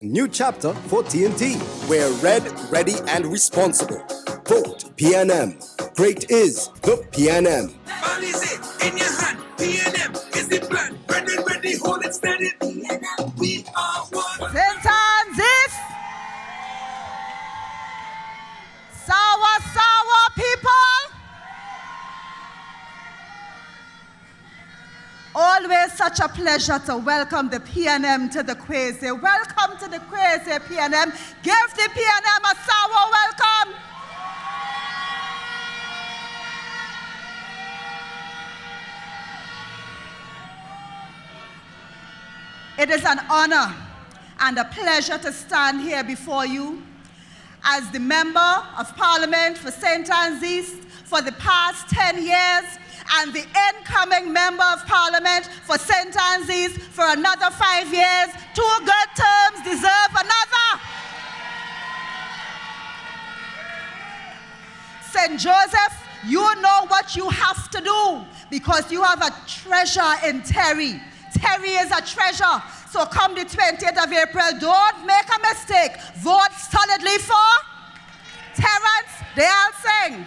New chapter for TNT. We're red, ready, and responsible. Vote PNM. Great is the PNM. All is it in your hand. PNM is the plan. Ready, hold it steady. PNM, we are one. Sometimes this sour people. Always such a pleasure to welcome the PNM to the Crazy. Welcome to the Crazy, PNM. Give the PNM a sour welcome. It is an honor and a pleasure to stand here before you as the Member of Parliament for St. Anne's East for the past 10 years and the incoming Member of Parliament for St. Anne's East for another 5 years. 2 good terms deserve another. St. Joseph, you know what you have to do because you have a treasure in Terry. Terry is a treasure. So come the 20th of April, don't make a mistake. Vote solidly for Terrence, they all sing.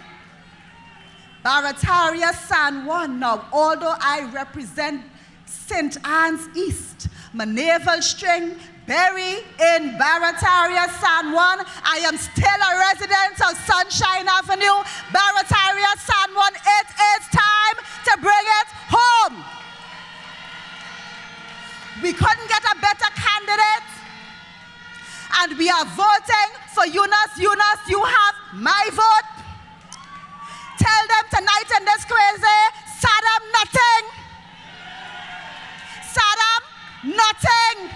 Barataria San Juan. Now, although I represent St. Anne's East, my navel string buried in Barataria San Juan, I am still a resident of Sunshine Avenue. Barataria San Juan, it is time to bring it home. We couldn't get a better candidate, and we are voting for Eunice. Eunice, you have my vote. Tell them tonight in this Crazy, Saddam nothing. Saddam nothing.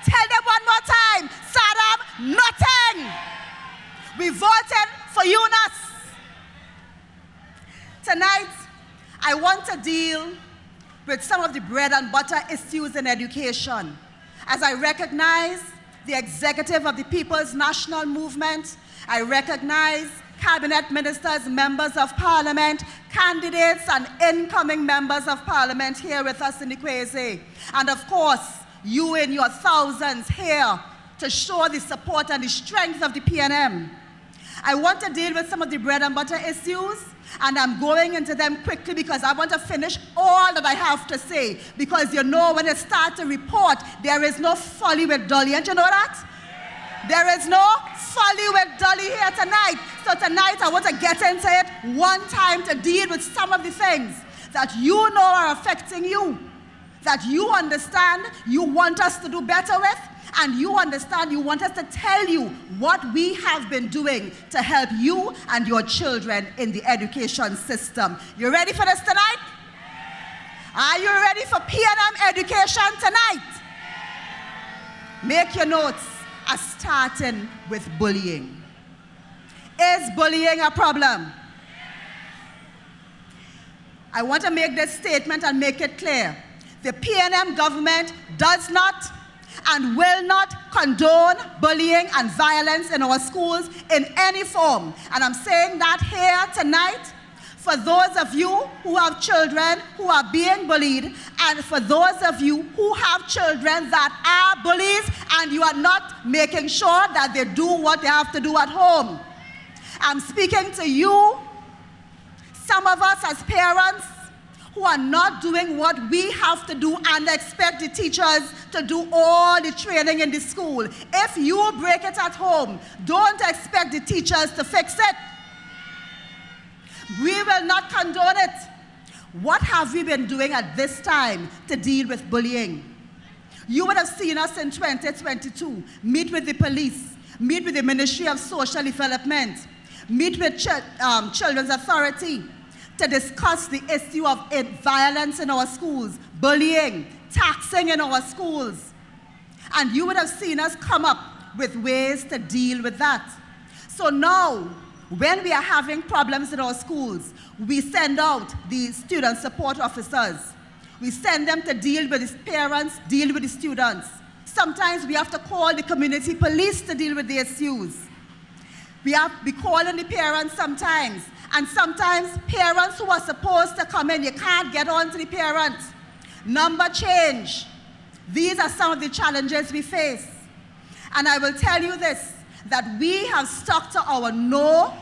Tell them one more time, Saddam nothing. We voted for Eunice. Tonight, I want to deal with some of the bread and butter issues in education, as I recognize the executive of the People's National Movement. I recognize cabinet ministers, members of parliament, candidates and incoming members of parliament here with us in the Crazy. And of course, you in your thousands here to show the support and the strength of the PNM. I want to deal with some of the bread and butter issues, and I'm going into them quickly because I want to finish all that I have to say. Because you know, when it starts to report, there is no folly with Dolly. And you know that? There is no folly with Dolly here tonight. So tonight I want to get into it one time to deal with some of the things that you know are affecting you, that you understand you want us to do better with, and you understand you want us to tell you what we have been doing to help you and your children in the education system. You ready for this tonight? Are you ready for PNM education tonight? Make your notes, starting with bullying. Is bullying a problem? I want to make this statement and make it clear. The PNM government does not and will not condone bullying and violence in our schools in any form. And I'm saying that here tonight for those of you who have children who are being bullied, and for those of you who have children that are bullies and you are not making sure that they do what they have to do at home. I'm speaking to you, some of us as parents, who are not doing what we have to do and expect the teachers to do all the training in the school. If you break it at home, don't expect the teachers to fix it. We will not condone it. What have we been doing at this time to deal with bullying? You would have seen us in 2022 meet with the police, meet with the Ministry of Social Development, meet with Children's Authority, to discuss the issue of violence in our schools, bullying, taxing in our schools. And you would have seen us come up with ways to deal with that. So now, when we are having problems in our schools, we send out the student support officers. We send them to deal with the parents, deal with the students. Sometimes we have to call the community police to deal with the issues. We calling the parents sometimes. And sometimes parents who are supposed to come in, you can't get on to the parents. Number change. These are some of the challenges we face. And I will tell you this, that we have stuck to our no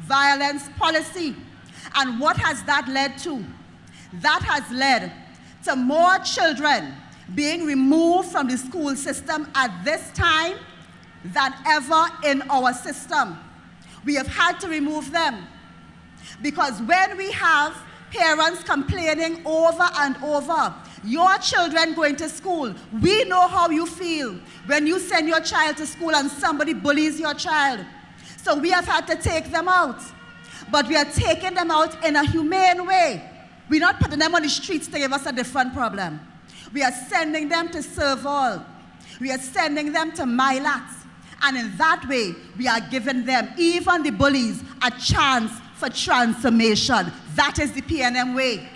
violence policy. And what has that led to? That has led to more children being removed from the school system at this time than ever in our system. We have had to remove them because when we have parents complaining over and over, your children going to school, we know how you feel when you send your child to school and somebody bullies your child. So we have had to take them out. But we are taking them out in a humane way. We're not putting them on the streets to give us a different problem. We are sending them to Serve All. We are sending them to Milat. And in that way, we are giving them, even the bullies, a chance for transformation. That is the PNM way.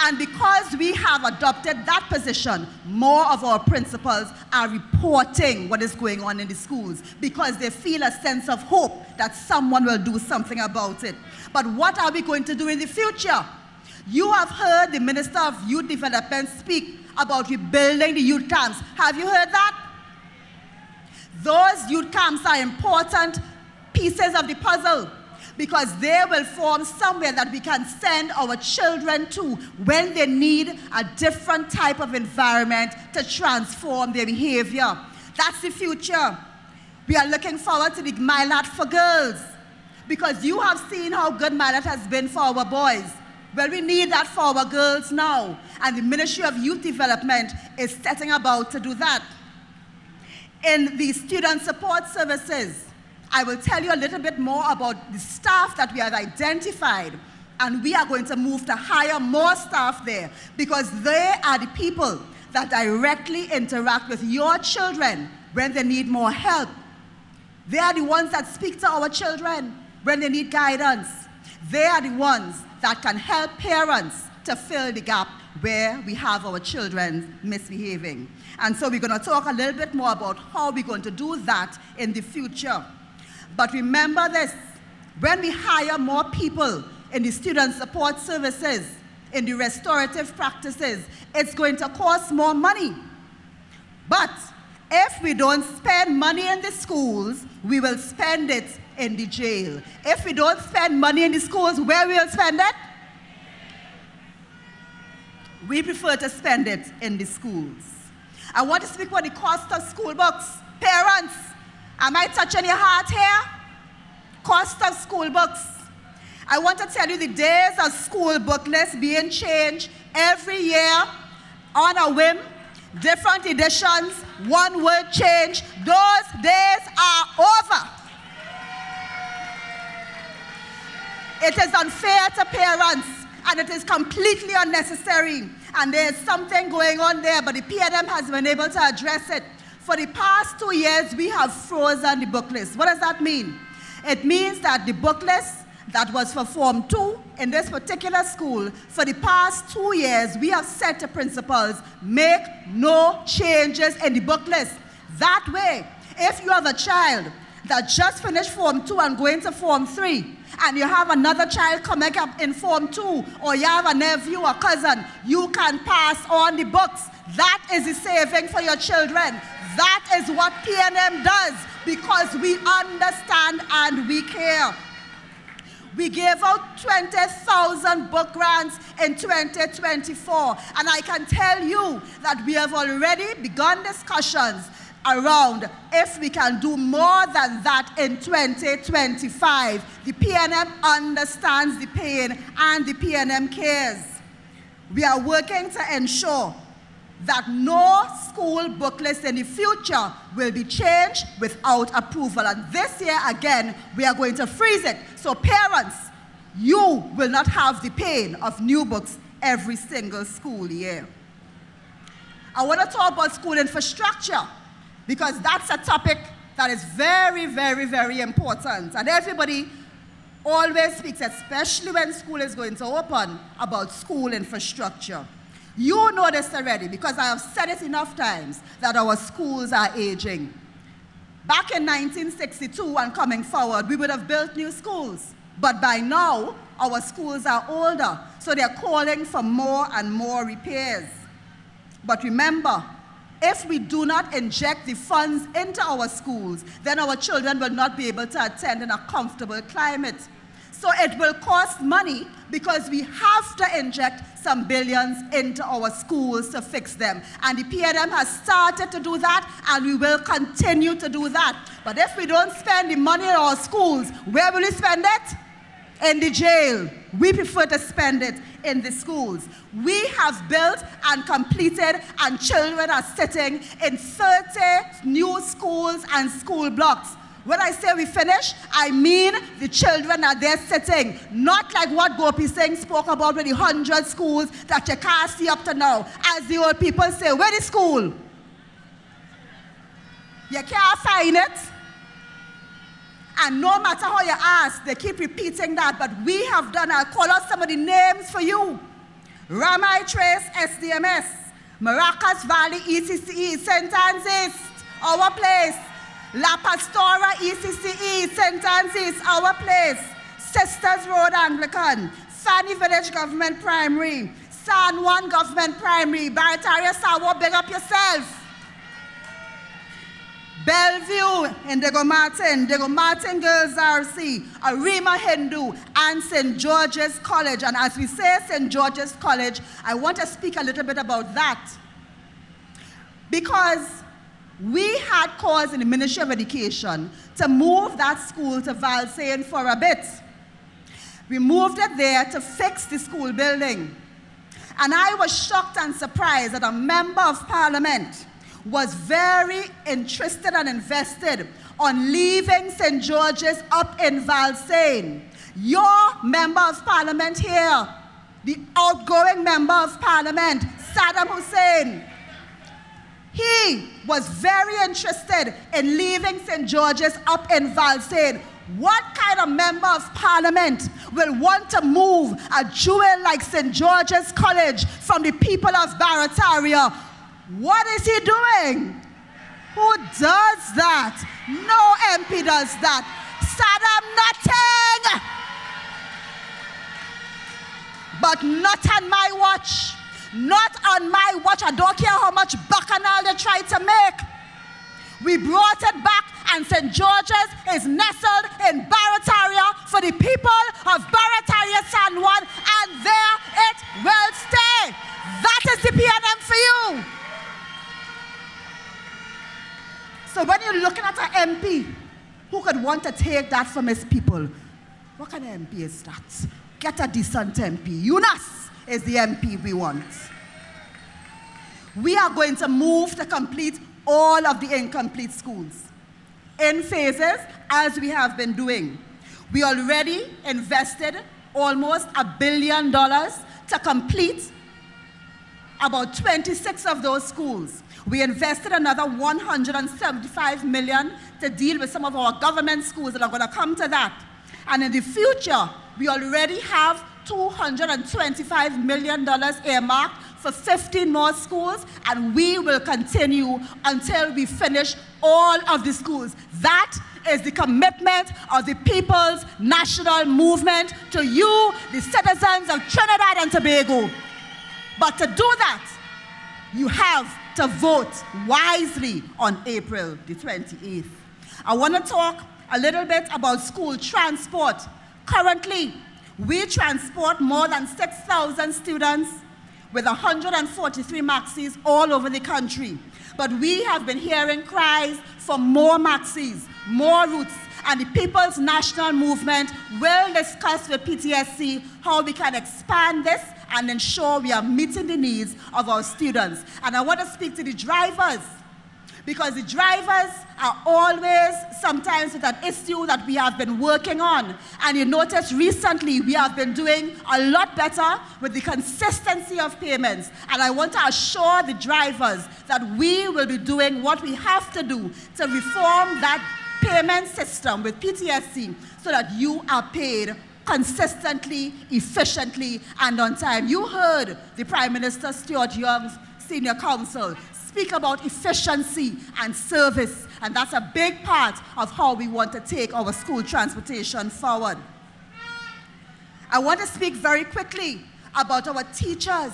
And because we have adopted that position, more of our principals are reporting what is going on in the schools because they feel a sense of hope that someone will do something about it. But what are we going to do in the future? You have heard the Minister of Youth Development speak about rebuilding the youth camps. Have you heard that? Those youth camps are important pieces of the puzzle, because they will form somewhere that we can send our children to when they need a different type of environment to transform their behavior. That's the future. We are looking forward to the Milat for girls, because you have seen how good Milat has been for our boys. Well, we need that for our girls now, and the Ministry of Youth Development is setting about to do that. In the student support services, I will tell you a little bit more about the staff that we have identified, and we are going to move to hire more staff there because they are the people that directly interact with your children when they need more help. They are the ones that speak to our children when they need guidance. They are the ones that can help parents to fill the gap where we have our children misbehaving. And so we're going to talk a little bit more about how we're going to do that in the future. But remember this, when we hire more people in the student support services, in the restorative practices, it's going to cost more money. But if we don't spend money in the schools, we will spend it in the jail. If we don't spend money in the schools, where will we spend it? We prefer to spend it in the schools. I want to speak about the cost of school books. Parents, am I touching your heart here? Cost of school books. I want to tell you the days of school book lists being changed every year on a whim, different editions, one word change. Those days are over. It is unfair to parents, and it is completely unnecessary. And there is something going on there, but the PNM has been able to address it. For the past 2 years, we have frozen the book list. What does that mean? It means that the book list that was for Form 2 in this particular school, for the past 2 years, we have said to principals, make no changes in the book list. That way, if you have a child that just finished Form 2 and going to Form 3, and you have another child coming up in Form 2, or you have a nephew or cousin, you can pass on the books. That is the saving for your children. That is what PNM does, because we understand and we care. We gave out 20,000 book grants in 2024, and I can tell you that we have already begun discussions around if we can do more than that in 2025. The PNM understands the pain and the PNM cares. We are working to ensure that no school book list in the future will be changed without approval. And this year, again, we are going to freeze it. So parents, you will not have the pain of new books every single school year. I want to talk about school infrastructure, because that's a topic that is very, very, very important. And everybody always speaks, especially when school is going to open, about school infrastructure. You know this already, because I have said it enough times, that our schools are aging. Back in 1962 and coming forward, we would have built new schools. But by now, our schools are older, so they're calling for more and more repairs. But remember, if we do not inject the funds into our schools, then our children will not be able to attend in a comfortable climate. So it will cost money because we have to inject some billions into our schools to fix them. And the PNM has started to do that, and we will continue to do that. But if we don't spend the money in our schools, where will we spend it? In the jail. We prefer to spend it in the schools. We have built and completed, and children are sitting in 30 new schools and school blocks. When I say we finish, I mean the children are there sitting, not like what Gopi Singh spoke about with the 100 schools that you can't see up to now. As the old people say, where is school? You can't find it. And no matter how you ask, they keep repeating that, but we have done, I'll call out some of the names for you. Ramai Trace, SDMS, Maracas Valley, ECCE, St. Anne's East, our place. La Pastora, ECCE, St. Anne's East, our place. Sisters Road Anglican, Fanny Village Government Primary, San Juan Government Primary, Barataria Sawa, big up yourself. Bellevue, Indigo Martin Girls RC, Arima Hindu, and St. George's College. And as we say St. George's College, I want to speak a little bit about that. Because we had cause in the Ministry of Education to move that school to Valsayn for a bit. We moved it there to fix the school building. And I was shocked and surprised that a member of parliament was very interested and invested on leaving St. George's up in Valsayn. Your member of parliament here, the outgoing member of parliament, Saddam Hussein, he was very interested in leaving St. George's up in Valsayn. What kind of member of parliament will want to move a jewel like St. George's College from the people of Barataria? What is he doing? Who does that? No MP does that. Saddam, nothing! But not on my watch. Not on my watch. I don't care how much bacchanal they try to make. We brought it back, and St. George's is nestled in Barataria for the people of Barataria San Juan, and there it will stay. That is the PNM for you. So when you're looking at an MP who could want to take that from his people, what kind of MP is that? Get a decent MP. Eunice is the MP we want. We are going to move to complete all of the incomplete schools in phases, as we have been doing. We already invested almost $1 billion to complete about 26 of those schools. We invested another $175 million to deal with some of our government schools, that are going to come to that. And in the future, we already have $225 million earmarked for 15 more schools, and we will continue until we finish all of the schools. That is the commitment of the People's National Movement to you, the citizens of Trinidad and Tobago. But to do that, you have to vote wisely on April the 28th. I want to talk a little bit about school transport. Currently, we transport more than 6,000 students with 143 maxis all over the country. But we have been hearing cries for more maxis, more routes, and the People's National Movement will discuss with PTSC how we can expand this and ensure we are meeting the needs of our students. And I want to speak to the drivers, because the drivers are always sometimes with an issue that we have been working on. And you notice recently we have been doing a lot better with the consistency of payments. And I want to assure the drivers that we will be doing what we have to do to reform that payment system with PTSC so that you are paid consistently, efficiently, and on time. You heard the Prime Minister Stuart Young's Senior Counsel speak about efficiency and service, and that's a big part of how we want to take our school transportation forward. I want to speak very quickly about our teachers.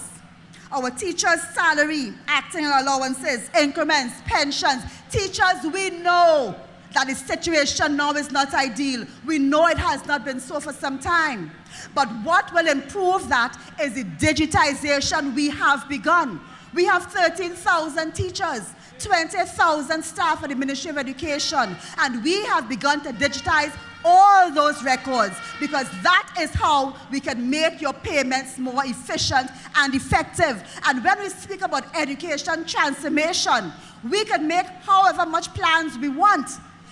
Our teachers' salary, acting allowances, increments, pensions. Teachers, we know that the situation now is not ideal. We know it has not been so for some time. But what will improve that is the digitization we have begun. We have 13,000 teachers, 20,000 staff at the Ministry of Education, and we have begun to digitize all those records, because that is how we can make your payments more efficient and effective. And when we speak about education transformation, we can make however much plans we want.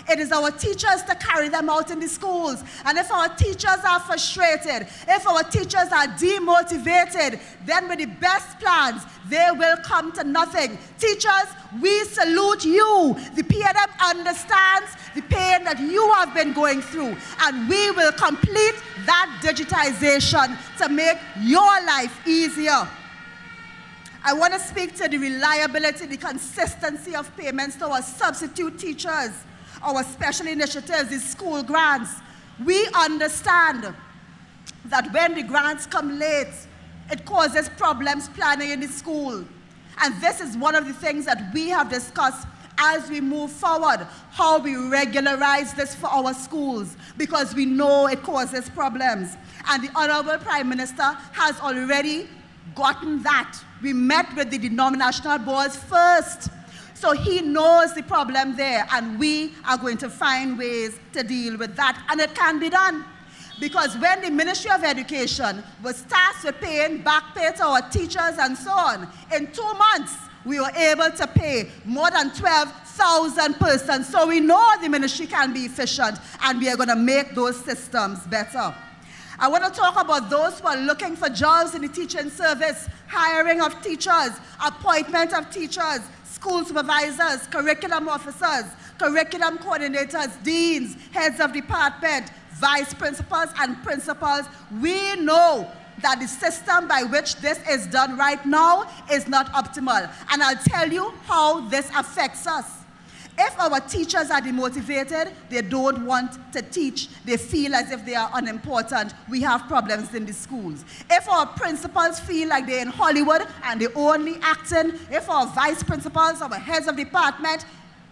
It is our teachers to carry them out in the schools. And if our teachers are frustrated, if our teachers are demotivated, then with the best plans, they will come to nothing. Teachers, we salute you. The PNM understands the pain that you have been going through, and we will complete that digitization to make your life easier. I want to speak to the reliability, the consistency of payments to our substitute teachers, our special initiatives, the school grants. We understand that when the grants come late, it causes problems planning in the school. And this is one of the things that we have discussed as we move forward, how we regularize this for our schools, because we know it causes problems. And the Honorable Prime Minister has already gotten that. We met with the denominational boards first. So he knows the problem there, and we are going to find ways to deal with that. And it can be done. Because when the Ministry of Education was tasked with paying back pay to our teachers and so on, in 2 months, we were able to pay more than 12,000 persons. So we know the ministry can be efficient, and we are going to make those systems better. I want to talk about those who are looking for jobs in the teaching service, hiring of teachers, appointment of teachers, school supervisors, curriculum officers, curriculum coordinators, deans, heads of department, vice principals, and principals. We know that the system by which this is done right now is not optimal. And I'll tell you how this affects us. If our teachers are demotivated, they don't want to teach, they feel as if they are unimportant, we have problems in the schools. If our principals feel like they're in Hollywood and they're only acting, if our vice principals, our heads of department,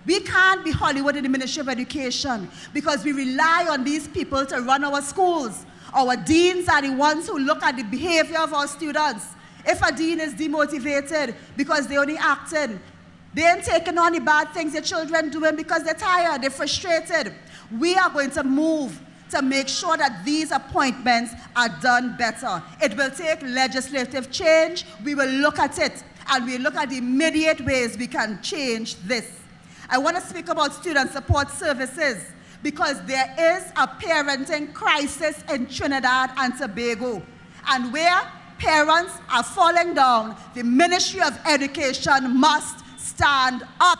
we can't be Hollywood in the Ministry of Education, because we rely on these people to run our schools. Our deans are the ones who look at the behavior of our students. If a dean is demotivated because they're only acting, they ain't taking on the bad things their children doing because they're tired, they're frustrated. We are going to move to make sure that these appointments are done better. It will take legislative change. We will look at it, and we look at the immediate ways we can change this. I want to speak about student support services, because there is a parenting crisis in Trinidad and Tobago. And where parents are falling down, the Ministry of Education must stand up.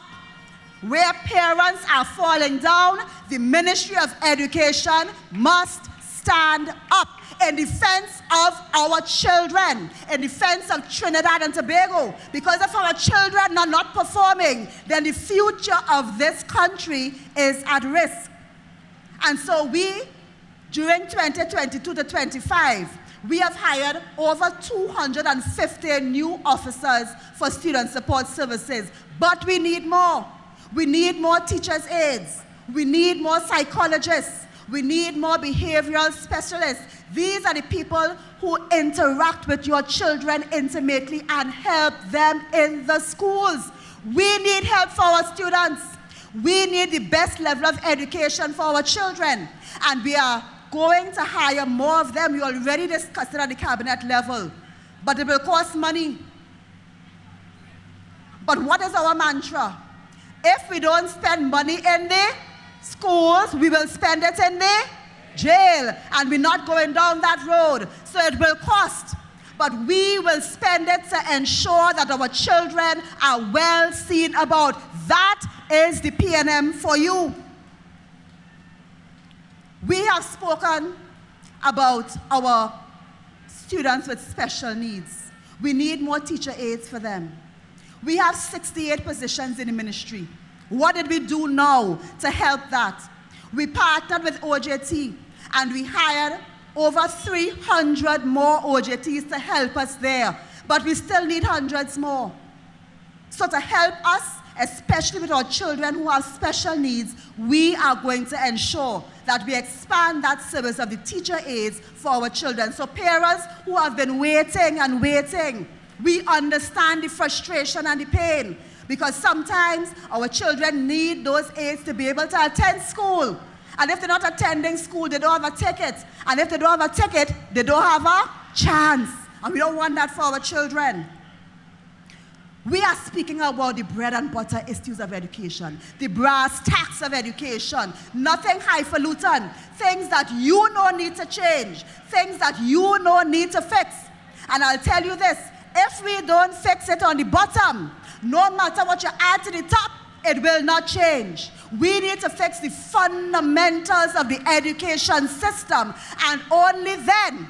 Where parents are falling down, the Ministry of Education must stand up in defense of our children, in defense of Trinidad and Tobago. Because if our children are not performing, then the future of this country is at risk. And so we, during 2022 to 25, we have hired over 250 new officers for student support services. But we need more. We need more teachers' aides. We need more psychologists. We need more behavioral specialists. These are the people who interact with your children intimately and help them in the schools. We need help for our students. We need the best level of education for our children. And we are going to hire more of them. We already discussed it at the cabinet level. But it will cost money. But what is our mantra? If we don't spend money in the schools, we will spend it in the jail. And we're not going down that road. So it will cost. But we will spend it to ensure that our children are well seen about. That is the PNM for you. We have spoken about our students with special needs. We need more teacher aides for them. We have 68 positions in the ministry. What did we do now to help that? We partnered with OJT, and we hired over 300 more OJTs to help us there. but we still need hundreds more. So to help us, especially with our children who have special needs, we are going to ensure that we expand that service of the teacher aides for our children. So parents who have been waiting and waiting, we understand the frustration and the pain, because sometimes our children need those aides to be able to attend school. And if they're not attending school, they don't have a ticket. And if they don't have a ticket, they don't have a chance. And we don't want that for our children. We are speaking about the bread and butter issues of education, the brass tacks of education, nothing highfalutin, things that you know need to change, things that you know need to fix. And I'll tell you this, if we don't fix it on the bottom, no matter what you add to the top, it will not change. We need to fix the fundamentals of the education system, and only then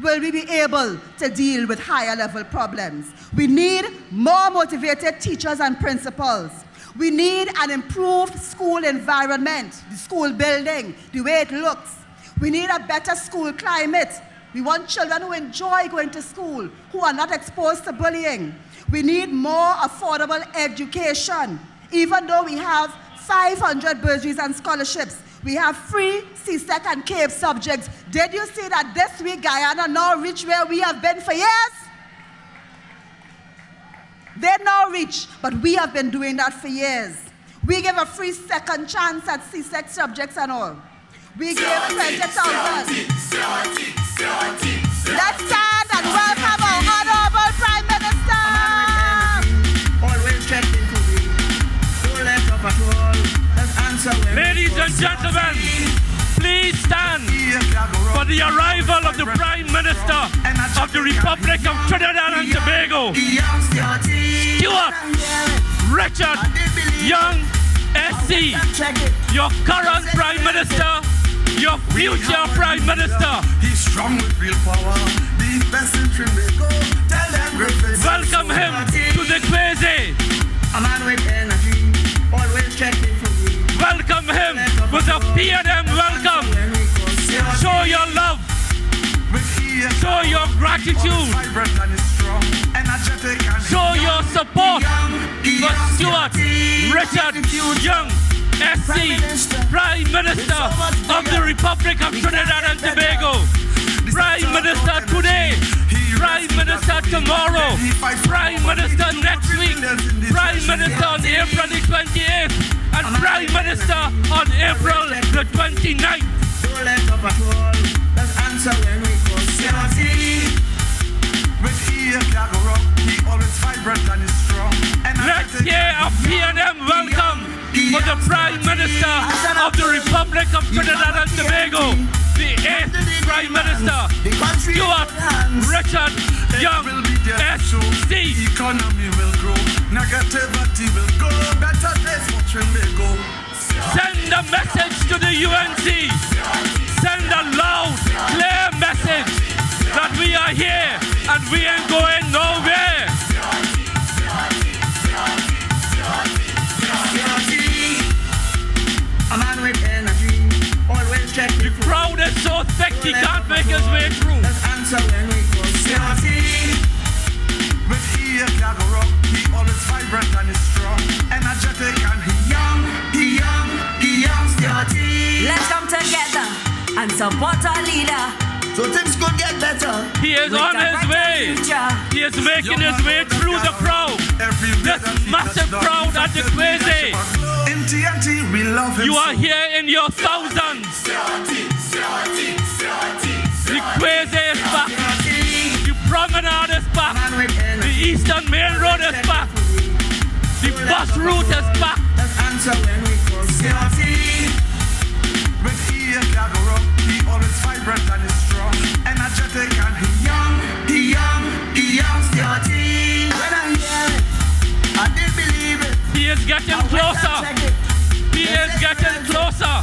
will we be able to deal with higher level problems. We need more motivated teachers and principals. We need an improved school environment, the school building, the way it looks. We need a better school climate. We want children who enjoy going to school, who are not exposed to bullying. We need more affordable education. Even though we have 500 bursaries and scholarships, we have free CSEC and CAPE subjects. Did you see that this week Guyana now reached where we have been for years? They now reach, but we have been doing that for years. We give a free second chance at CSEC subjects and all. We give 20,000. Let's stand and welcome our Honorable Prime Minister. Always checking for me. Don't let up at all. Let's answer when Ladies and gentlemen, please stand for the arrival of the Prime Minister of the Republic of Trinidad and Tobago, Stuart Richard Young SC, your current Prime Minister, your future Prime Minister. He's strong with real power. The best in Trinidad. Tell them Welcome him to the Quasi. a man with energy, always checking for me. Welcome him with a P&M welcome. Show your love. Show your gratitude. Show your support for Stuart Richard Young SC, Prime Minister of the Republic of Trinidad and Tobago. Prime Minister today, Prime Minister tomorrow, Prime Minister next week, Prime Minister on April the 28th, and Prime Minister on April the 29th. Don't let up at all. Let's answer when we call. With ear cargo rock, he always vibrant and is strong. Let's hear a P&M welcome for the Prime Minister of the Republic of Trinidad and Tobago, the 8th Prime Minister, Stuart Richard Young SC. Economy will grow, negativity will go, better days for Trinbago. Send a message to the UNC. Send a loud, clear message that we are here and we ain't going nowhere. A man with energy, always checking. The crowd is so thick he can't make his way through. Let's answer when we call. With ear cargo rock, he always vibrant and is strong, energetic and he young, Let's come together and support our leader. So things could get better. He is With on a his brighter way. future. He is making his way through the crowd. This massive crowd at the Quasi. In TNT, we love him. You are here in your thousands. The Quasi is back. The promenade is back. The Eastern Main Road is back. The bus route is back. Let's answer when we call. With ear cargo rock, he always vibrant and is strong, energetic and he young. When I hear it, I did believe it. He is getting closer. He is getting closer.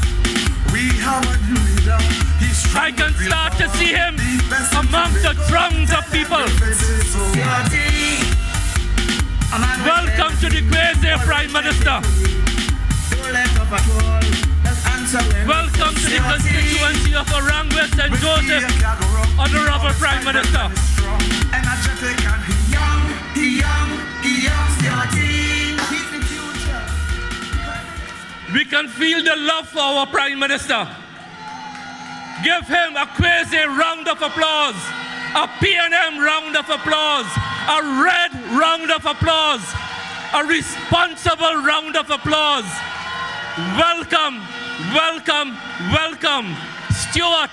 We have a new leader. He's strong. I can start to see him among the throngs of people. Welcome to the Quasi, Prime Minister. Don't let up at all. Let's answer when Welcome to the constituency of Orangway St. Joseph, Honorable Prime Minister. Energetic and he young. We can feel the love for our Prime Minister. Give him a crazy round of applause, a P&M round of applause, a red round of applause, a responsible round of applause. Welcome, welcome, welcome, Stuart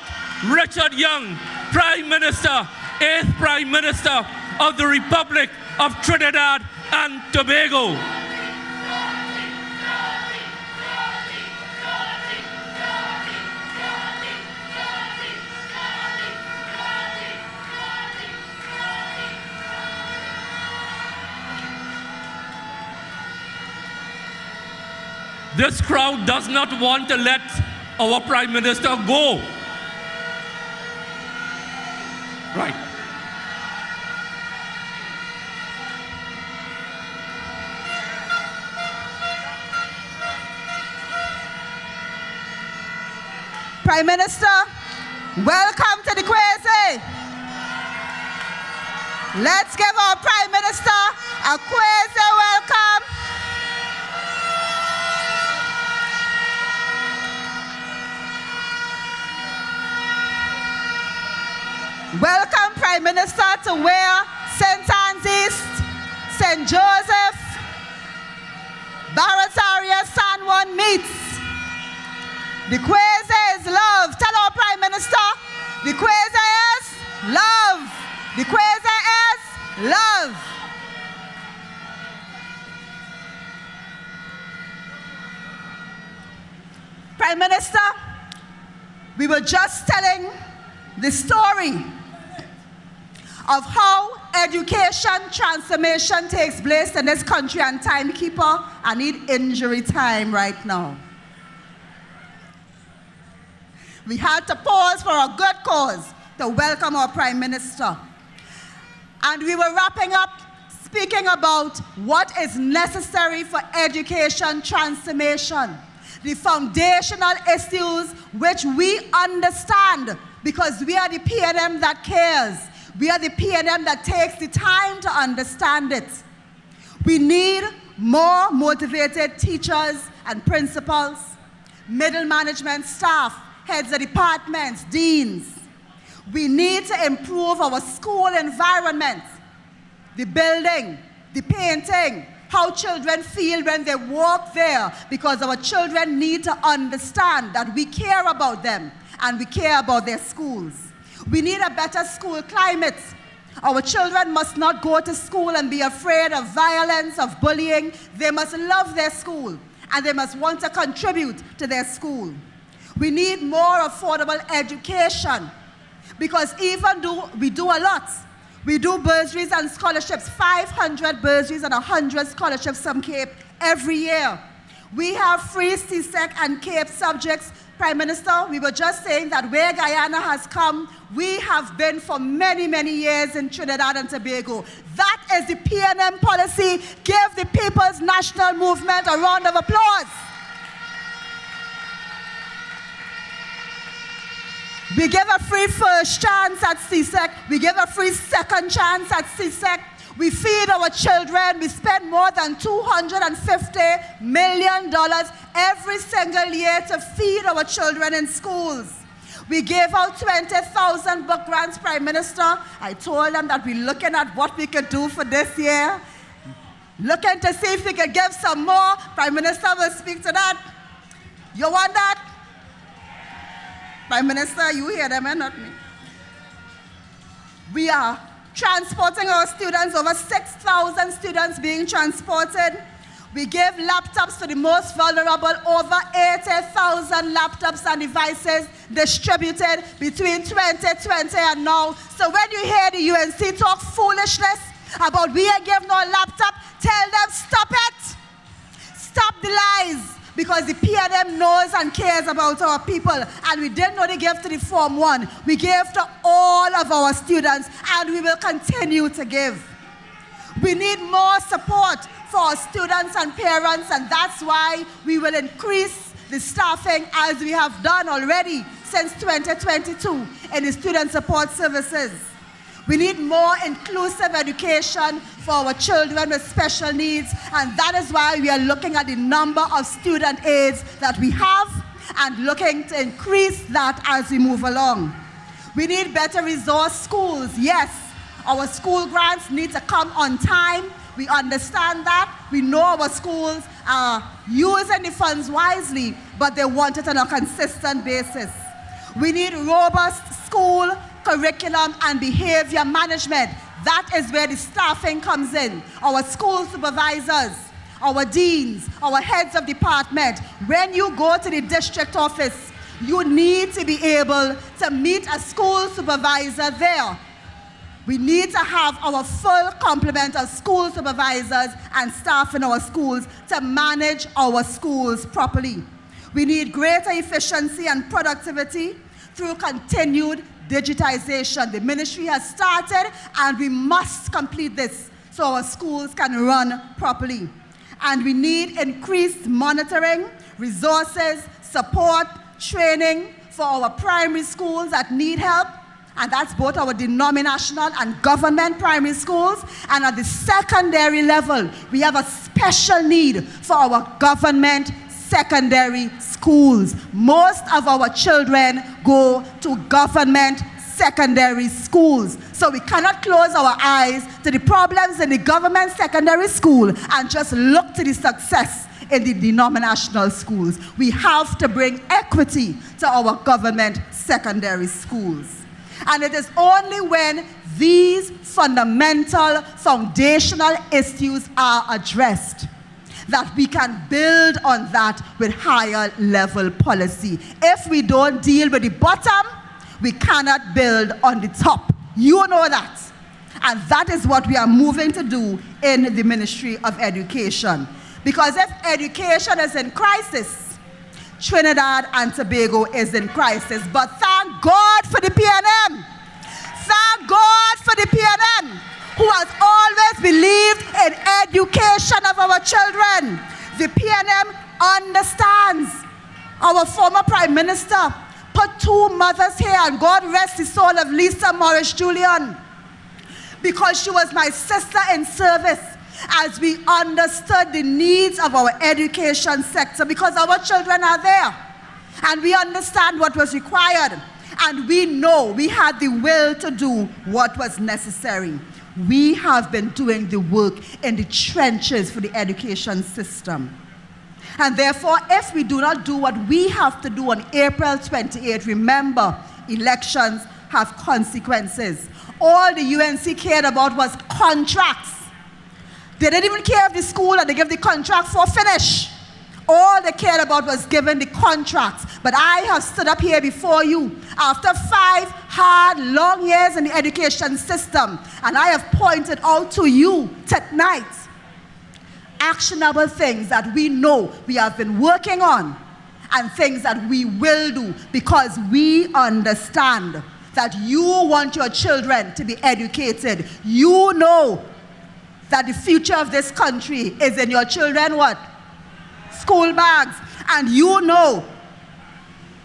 Richard Young, Prime Minister, 8th Prime Minister of the Republic of Trinidad and Tobago. This crowd does not want to let our Prime Minister go. Right. Prime Minister, welcome to the Quasi. Let's give our Prime Minister a Quasi welcome. Welcome, Prime Minister, to where St. Anne's East, St. Joseph, Barataria, San Juan meets. The Quasi is love. Tell our Prime Minister, the Quasi is love. The Quasi is love. Prime Minister, we were just telling the story of how education transformation takes place in this country, and timekeeper, I need injury time right now. We had to pause for a good cause to welcome our Prime Minister. And we were wrapping up speaking about what is necessary for education transformation, the foundational issues which we understand because we are the P&M that cares. We are the P&M that takes the time to understand it. We need more motivated teachers and principals, middle management staff, heads of departments, deans. We need to improve our school environment, the building, the painting, how children feel when they walk there, because our children need to understand that we care about them and we care about their schools. We need a better school climate. Our children must not go to school and be afraid of violence, of bullying. They must love their school and they must want to contribute to their school. We need more affordable education because even though we do a lot, we do bursaries and scholarships, 500 bursaries and 100 scholarships from Cape every year. We have free CSEC and Cape subjects. Prime Minister, we were just saying that where Guyana has come, we have been for many, many years in Trinidad and Tobago. That is the P&M policy. Give the People's National Movement a round of applause. We give a free first chance at CSEC. We give a free second chance at CSEC. We feed our children. We spend more than $250 million every single year to feed our children in schools. We gave out 20,000 book grants, Prime Minister. I told them that we're looking at what we could do for this year. Looking to see if we could give some more. Prime Minister will speak to that. You want that? Prime Minister, you hear them and not me. We are transporting our students, over 6,000 students being transported. We give laptops to the most vulnerable, over 80,000 laptops and devices distributed between 2020 and now. So when you hear the UNC talk foolishness about we ain't give no laptop, tell them stop it. Stop the lies. Because the P&M knows and cares about our people. And we didn't only give to the Form 1. We gave to all of our students, and we will continue to give. We need more support for our students and parents, and that's why we will increase the staffing as we have done already since 2022 in the student support services. We need more inclusive education for our children with special needs, and that is why we are looking at the number of student aids that we have and looking to increase that as we move along. We need better resource schools. Yes, our school grants need to come on time. We understand that. We know our schools are using the funds wisely, but they want it on a consistent basis. We need robust school curriculum and behavior management. That is where the staffing comes in. Our school supervisors, our deans, our heads of department. When you go to the district office, you need to be able to meet a school supervisor there. We need to have our full complement of school supervisors and staff in our schools to manage our schools properly. We need greater efficiency and productivity through continued digitization. The ministry has started, and we must complete this so our schools can run properly. And we need increased monitoring, resources, support, training for our primary schools that need help, and that's both our denominational and government primary schools. And at the secondary level, we have a special need for our government secondary schools. Most of our children go to government secondary schools. So we cannot close our eyes to the problems in the government secondary school and just look to the success in the denominational schools. We have to bring equity to our government secondary schools. And it is only when these fundamental, foundational issues are addressed that we can build on that with higher level policy. If we don't deal with the bottom, we cannot build on the top. You know that. And that is what we are moving to do in the Ministry of Education. Because if education is in crisis, Trinidad and Tobago is in crisis. But thank God for the PNM. Thank God for the PNM, who has always believed in education of our children. The PNM understands. Our former Prime Minister put 2 mothers here, and God rest the soul of Lisa Morris Julian, because she was my sister in service as we understood the needs of our education sector, because our children are there and we understand what was required, and we know we had the will to do what was necessary. We have been doing the work in the trenches for the education system. And therefore, if we do not do what we have to do on April 28th, remember, elections have consequences. All the UNC cared about was contracts. They didn't even care if the school that they gave the contract for finish. All they cared about was giving the contracts. But I have stood up here before you after 5 hard, long years in the education system, and I have pointed out to you tonight actionable things that we know we have been working on and things that we will do, because we understand that you want your children to be educated. You know that the future of this country is in your children, what? School bags. And you know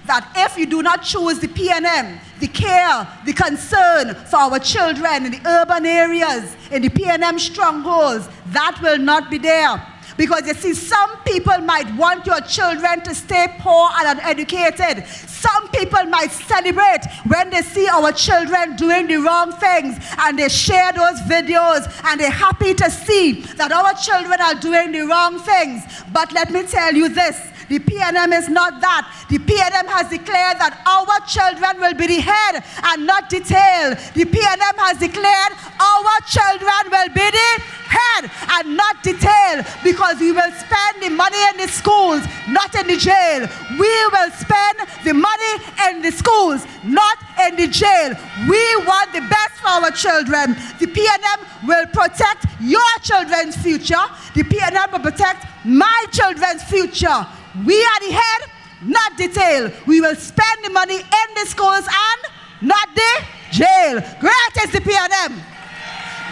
that if you do not choose the PNM, the care, the concern for our children in the urban areas, in the PNM strongholds, that will not be there. Because you see, some people might want your children to stay poor and uneducated. Some people might celebrate when they see our children doing the wrong things, and they share those videos, and they're happy to see that our children are doing the wrong things. But let me tell you this, the PNM is not that. The PNM has declared that our children will be the head and not the tail. The PNM has declared our children will be the head and not the tail, because we will spend the money in the schools, not in the jail. We will spend the money in the schools, not in the jail. We want the best for our children. The PNM will protect your children's future. The PNM will protect my children's future. We are the head, not the tail. We will spend the money in the schools and not the jail. Great is the PNM.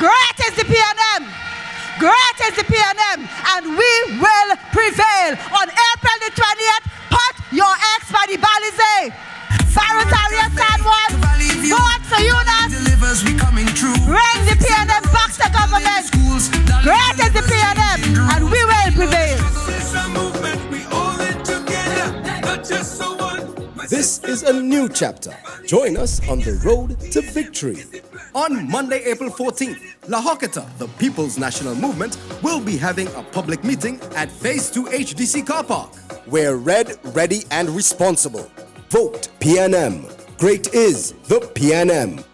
Great is the PNM. Great is the PNM. And we will prevail. On April the 20th, put your ex by the Balize. Barutaria San Juan, vote for UNAS. Cause we coming through. Bring the PNM back to government. Great is the PNM, and we will prevail. It's a movement, we all in together, not just so one. This is a new chapter. Join us on the road to victory. On Monday, April 14th, La Hoqueta, the People's National Movement, will be having a public meeting at Phase 2 HDC Car Park. We're red, ready, and responsible. Vote PNM. Great is the PNM.